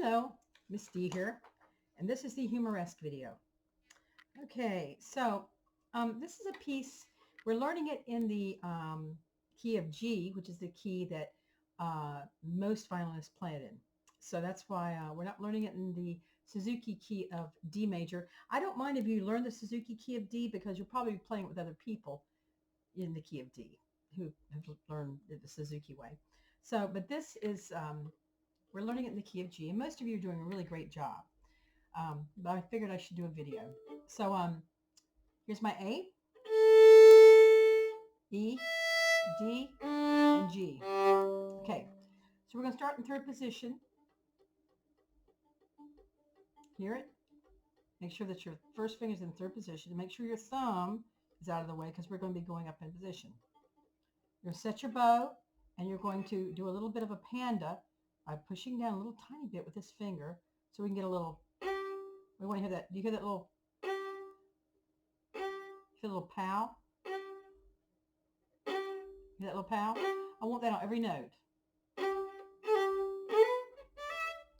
Hello, Miss D here, and this is the Humoresque video. Okay, so this is a piece, we're learning it in the key of G, which is the key that most violinists play it in. So that's why we're not learning it in the Suzuki key of D major. I don't mind if you learn the Suzuki key of D because you'll probably be playing it with other people in the key of D who have learned it the Suzuki way. So, but this is we're learning it in the key of G, and most of you are doing a really great job. But I figured I should do a video. So here's my A, E, D, and G. Okay, so we're going to start in third position. Hear it? Make sure that your first finger's in third position. Make sure your thumb is out of the way because we're going to be going up in position. You're going to set your bow, and you're going to do a little bit of a panda by pushing down a little tiny bit with this finger so we can get a little, we want to hear that. Do you hear that little, hear a little pow? Hear that little pow? I want that on every note. I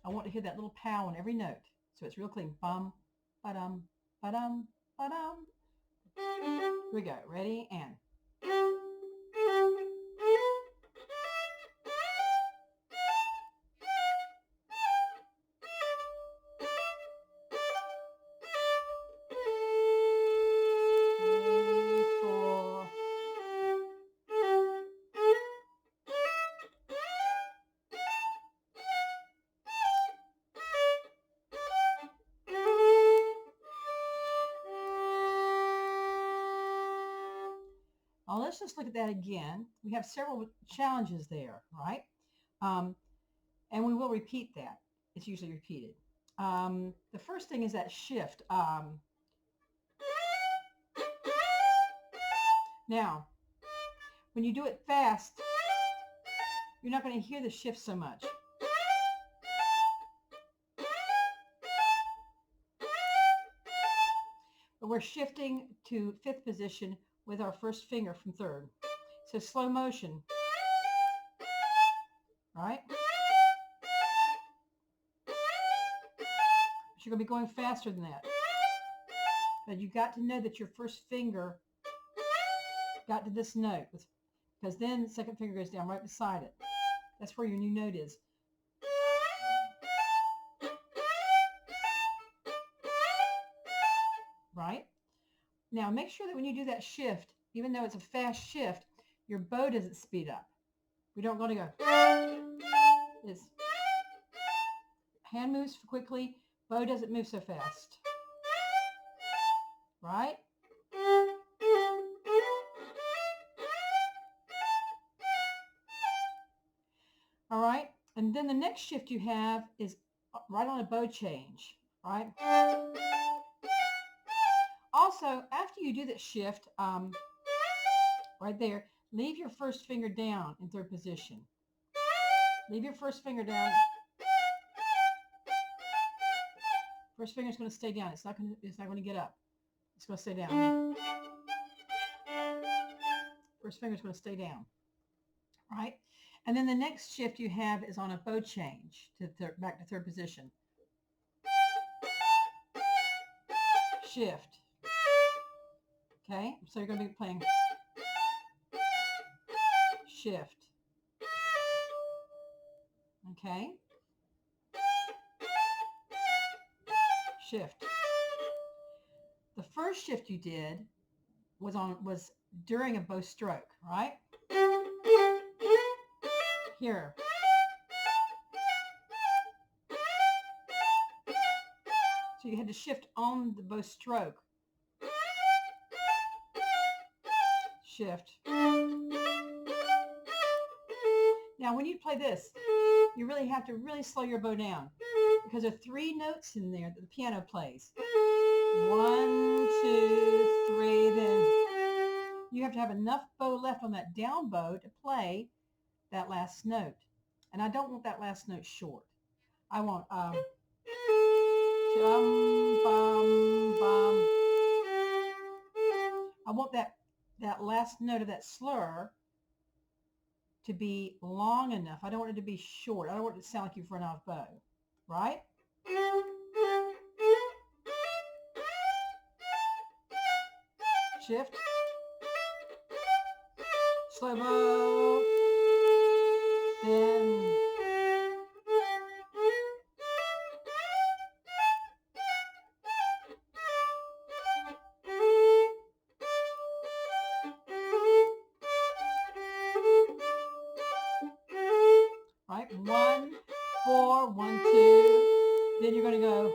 want to hear that little pow on every note. So it's real clean. Bum, ba-dum, ba-dum, ba-dum. Here we go. Ready? And. Now let's just look at that again. We have several challenges there, right? And we will repeat that. It's usually repeated. The first thing is that shift. Now, when you do it fast, you're not going to hear the shift so much. But we're shifting to fifth position with our first finger from third. So slow motion, right? But you're going to be going faster than that. But you got to know that your first finger got to this note, because then the second finger goes down right beside it. That's where your new note is. Right? Now make sure that when you do that shift, even though it's a fast shift, your bow doesn't speed up. We don't want to go. It's, hand moves quickly, bow doesn't move so fast. Right? All right, and then the next shift you have is right on a bow change, right? Also, after you do that shift, right there, leave your first finger down in third position. Leave your first finger down. First finger's going to stay down. It's not going to get up. It's going to stay down. First finger's going to stay down, right? And then the next shift you have is on a bow change to back to third position. Shift. Okay, so you're going to be playing shift. Okay. Shift. The first shift you did was during a bow stroke, right? Here. So you had to shift on the bow stroke. Shift. Now when you play this, you really have to really slow your bow down because there are 3 notes in there that the piano plays. 1, 2, 3, then you have to have enough bow left on that down bow to play that last note. And I don't want that last note short. I want chum, bum, bum. I want that last note of that slur to be long enough. I don't want it to be short. I don't want it to sound like you've run out of bow. right? Shift, slow bow, then right, 1, 4, 1, 2. Then you're going to go,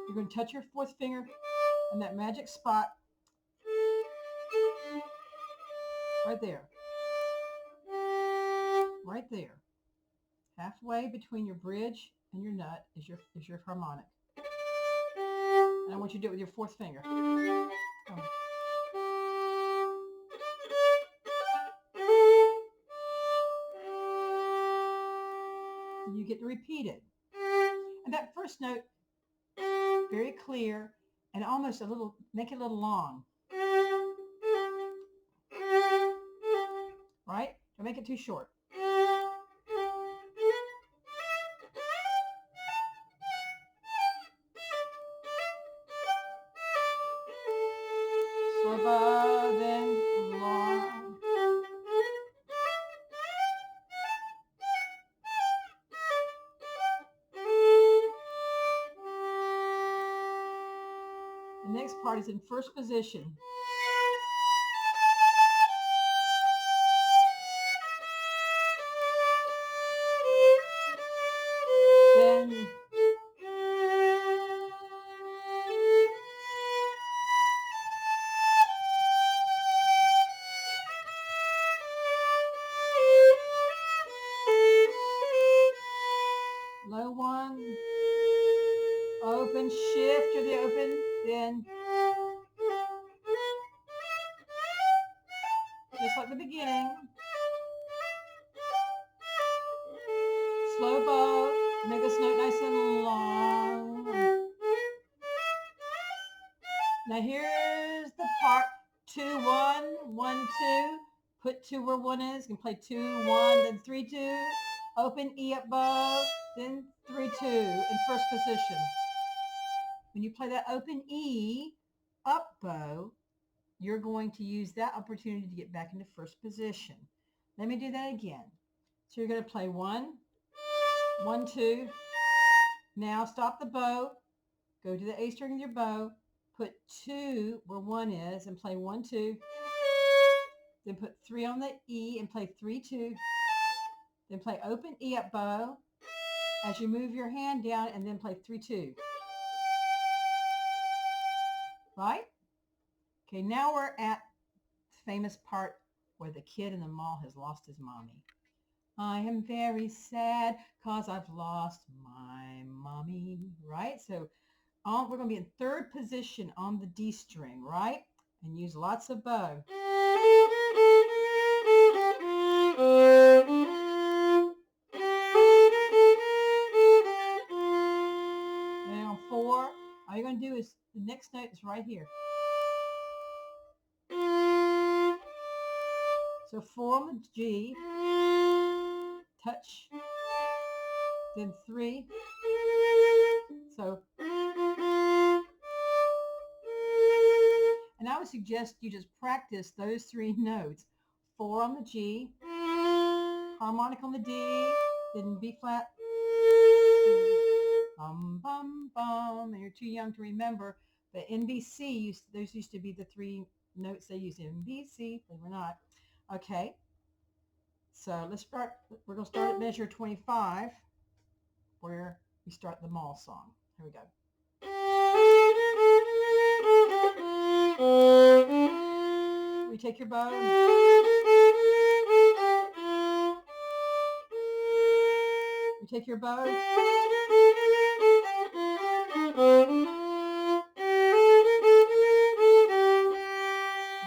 you're going to touch your fourth finger on that magic spot right there. Right there. Halfway between your bridge and your nut is your harmonic. And I want you to do it with your fourth finger. You get to repeat it. And that first note, very clear and almost a little, make it a little long. Right? Don't make it too short. Slow bow, then long. The next part is in first position. Then low 1, open, shift to the open, then just like the beginning. Slow bow, make this note nice and long. Now here's the part, 2, 1, 1, 2. Put 2 where 1 is. You can play 2, 1, then 3, 2. Open E up bow, then 3, 2 in first position. When you play that open E up bow, you're going to use that opportunity to get back into first position. Let me do that again. So you're going to play 1, 1, 2. Now stop the bow. Go to the A string of your bow. Put 2 where 1 is and play 1, 2. Then put 3 on the E and play 3, 2. Then play open E up bow as you move your hand down and then play 3, 2. Right? Okay, now we're at the famous part where the kid in the mall has lost his mommy. I am very sad because I've lost my mommy, right? So we're going to be in third position on the D string, right? And use lots of bow. Then on 4, all you're going to do is, the next note is right here. So 4 on the G, touch, then 3. So, and I would suggest you just practice those 3 notes. 4 on the G, harmonic on the D, then B flat, bum, bum, bum. And you're too young to remember, but NBC, those used to be the 3 notes they used. NBC, believe it or not. Okay, so let's start. We're going to start at measure 25, where we start the mall song. Here we go. We take your bow. You take your bow.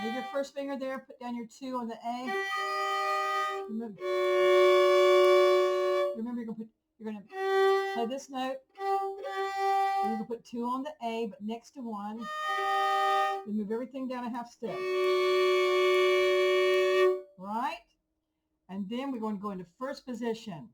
Leave your first finger there. Put down your 2 on the A. Remember you're going to play this note. And you're going to put 2 on the A, but next to 1. Then move everything down a half step. Right? And then we're going to go into first position.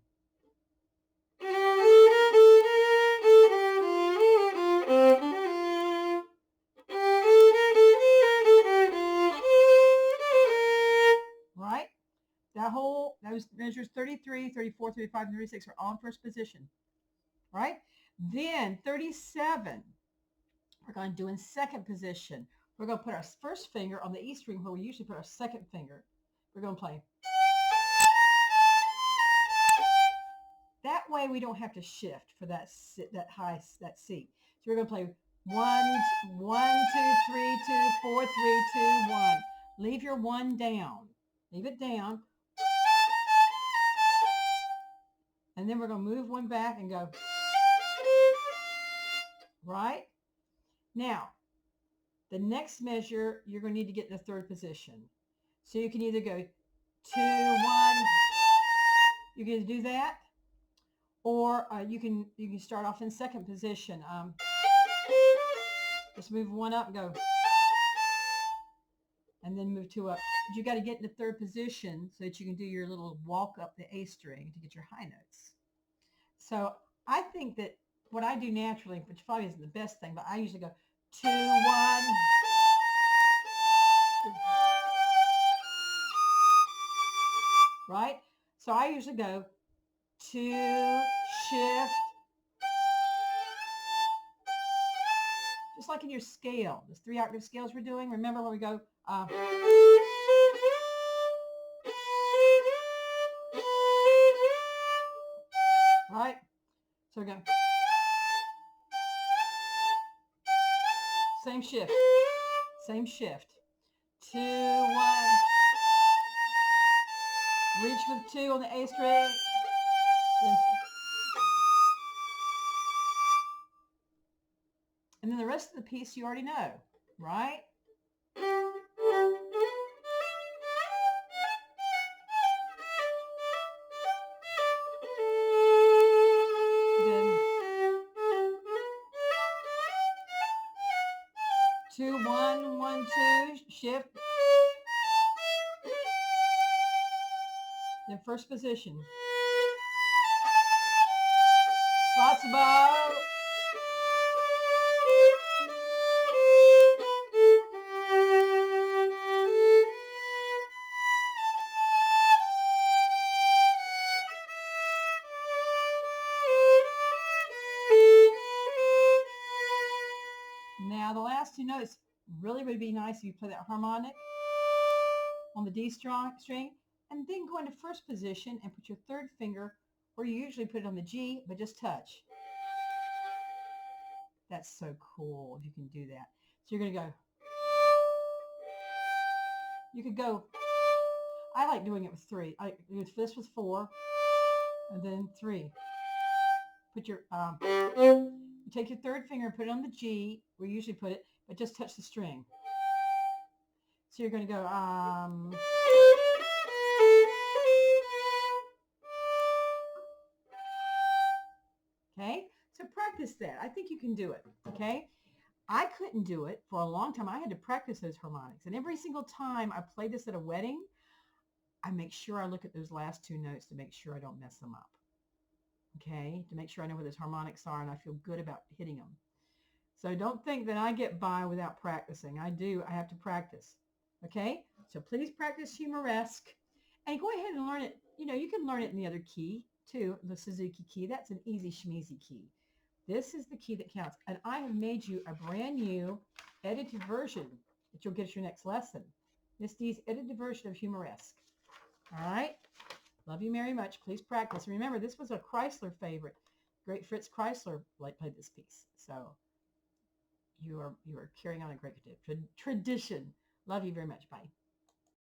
measures 33, 34, 35, and 36 are all in first position, right? Then 37, we're going to do in second position. We're going to put our first finger on the E string where we usually put our second finger. We're going to play. That way we don't have to shift for that C. So we're going to play 1, 1, 2, 3, 2, 4, 3, 2, 1. Leave your 1 down. Leave it down. And then we're going to move 1 back and go. Right? Now, the next measure, you're going to need to get in the third position. So you can either go 2, 1. You can do that. Or you can start off in second position. Just move 1 up and go. And then move 2 up. But you got to get in the third position so that you can do your little walk up the A string to get your high notes. So I think that what I do naturally, which probably isn't the best thing, but I usually go 2, 1. Right? So I usually go 2, shift. Just like in your scale, those 3 octave scales we're doing. Remember when we go, right? So we go, same shift, 2, 1. Reach with 2 on the A string. And then the rest of the piece you already know, right? Then 2, 1, 1, 2, shift. Then first position. Lots of bow. Now the last 2 notes really would be nice if you play that harmonic on the D string and then go into first position and put your third finger where you usually put it on the G, but just touch. That's so cool if you can do that. So you're going to go. You could go. I like doing it with 3. I do this with 4 and then 3. Put your you take your third finger and put it on the G where you usually put it, but just touch the string. So you're going to go okay? So practice that. I think you can do it, okay? I couldn't do it for a long time. I had to practice those harmonics. And every single time I play this at a wedding, I make sure I look at those last 2 notes to make sure I don't mess them up. Okay? To make sure I know where those harmonics are and I feel good about hitting them. So don't think that I get by without practicing. I do. I have to practice. Okay? So please practice Humoresque. And go ahead and learn it. You know, you can learn it in the other key too, the Suzuki key. That's an easy schmeezy key. This is the key that counts. And I have made you a brand new edited version that you'll get at your next lesson. Miss D's edited version of Humoresque. All right? Love you very much. Please practice. Remember, this was a Kreisler favorite. Great Fritz Kreisler played this piece. So you are carrying on a great tradition. Love you very much. Bye.